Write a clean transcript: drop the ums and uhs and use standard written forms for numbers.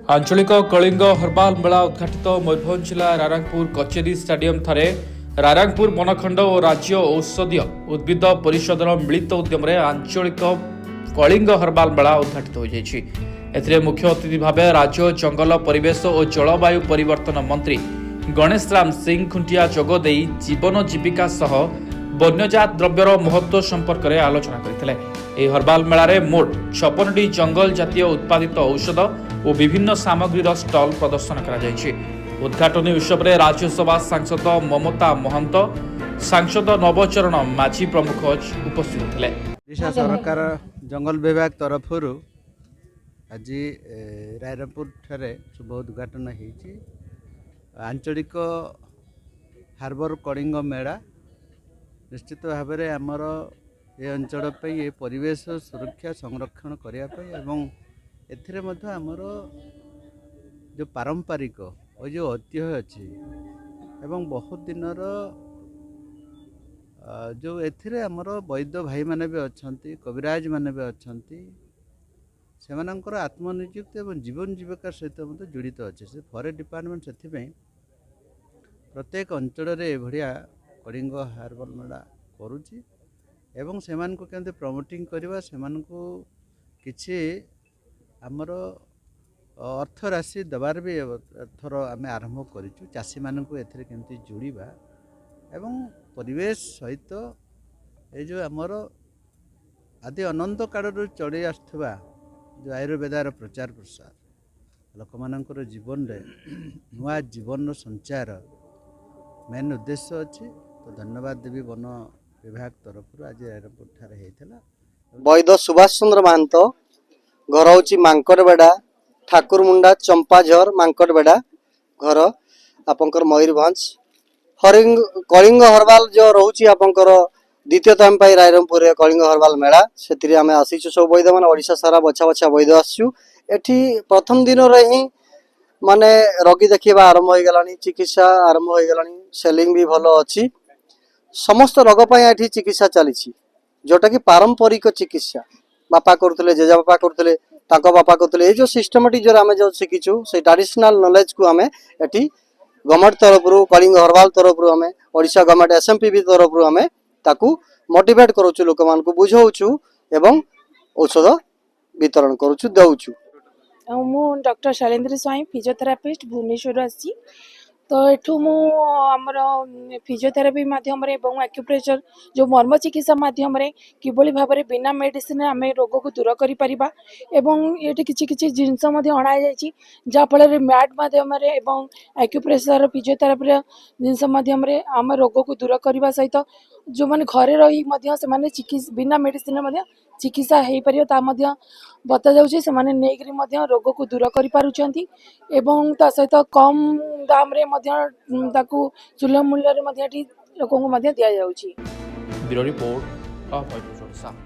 आंचलिक कलिंग हर्बाल मेला उद्घाटित मयूरभंज जिला रारांगपुर कचेरी स्टाडियम ठारे रारांगपुर बनखंड और राज्य औषधीय उद्भिद परिषदर मिलित उद्यम आंचलिक कलिंग हर्बाल मेला उद्घाटित हो जाएगी। मुख्य अतिथि भाव राज्य जंगल परिवेश और जलवायु परिवर्तन मंत्री गणेश राम सिंह खुंटिया जोगदे जीवन जीविका सह वन्यजात द्रव्यर महत्व संपर्क में आलोचना करते। हर्बाल मेलारे मोट 56टी जंगल जातीय उत्पादित औषध और विभिन्न सामग्रीर स्टल प्रदर्शन कर उद्घाटनी उत्सव में राज्यसभा सांसद ममता महंत सांसद नवचरण माझी प्रमुख उपस्थित थे। ओडिशा सरकार जंगल विभाग तरफ आज रायरंगपुर ठारे शुभ उद्घाटन होती। आंचलिक हार्बर कलिंग मेला निश्चित भाव में आमर ये अंचल पे ये परिवेश सुरक्षा संरक्षण करने एथिरे मध्य आमर जो पारंपरिक और जो ऐतिह्य अच्छी एवं बहुत दिनर जो एथिरे आमर वैद्य भाई माने भी अच्छंती कविराज माने भी अच्छंती सेमानंकर आत्मनियुक्ति एवं जीवन जीविका सहित मत जड़ित अच्छे से फॉरेस्ट डिपार्टमेंट से प्रत्येक अंचल एभलिया कलिंग हार्बर मेला करुच्ची एवं सेमान को केमते प्रमोटिंग करवा सेमान को किछि आमर अर्थ राशि दबार भी थर आम आरंभ करूँ चाषी मानक एथिरे केमती जोड़िबा एवं परिवेश सहित ये जो आमर आदि अनंत काल चढ़ी आसुवा जो आयुर्वेदार प्रचार प्रसार लोक मानकर जीवन रे नुआ जीवन संचार मेन उद्देश्य अच्छी। तो धन्यवाद देवी वन विभाग तरफ आज रायरंगपुर ठारे होता। वैद्य सुभाष चंद्र महंत घर हूँ मांकड़बेड़ा ठाकुरमुंडा चंपाझर मांकड़बेड़ा घर आपंकर मयूरभंज कलिंग हर्बाल जो रोचे आपंकर द्वितीय टाइम पाई रायरंगपुर कलिंग हर्बाल मेला से आम आसीचु सब वैद्य मैंने ओडिशा सारा बछा बछा वैद्य आसचु एठी प्रथम दिन ही माने रोगी देखा आरंभ हो गलानी चिकित्सा आरंभ हो गलानी सेलिंग भी भल अच्छी समस्त रोग ये चिकित्सा चली जोटा कि पारंपरिक चिकित्सा बापा करते जेजा बापा करते बापा करते जो सिस्टमेटिक जो आम जो शिखीचु से ट्रेडिशनल नॉलेज को आम एटी गवर्नमेंट तरफ कलिंग हर्बाल तरफ आम ओडिशा गवर्नमेंट एसएमपीबी तरफ आम ताकू मोटिवेट करूँ लोक मान बुझाऊँ एवं औषध वितरण करूँ दौचु। मु डॉक्टर शैलेंद्र स्वाई फिजियोथेरापिस्ट भुवनेश्वर आसी तो एठू मु आमर फिजियोथेरापी माध्यम एक्यूप्रेशर जो मर्म चिकित्सा माध्यम किभली भाव में बिना मेडिसिन आम रोग को दूर कर पारिबा एवं ये किछि किछि जिनस अणा जाइछि जाफल मैट माध्यम एक्यूप्रेशर फिजियोथेरापी जिनस माध्यम आम रोग को दूर करने सहित जो मैंने घरे रही चिकित्सा बिना मेडिसिन चिकित्सा हो पार बता जाऊँगी से रोग को दूर कर पारुछंती एवं ता सहित कम दाम रे सुलभ मूल्य लोक को दि जाऊँगी। Bureau report.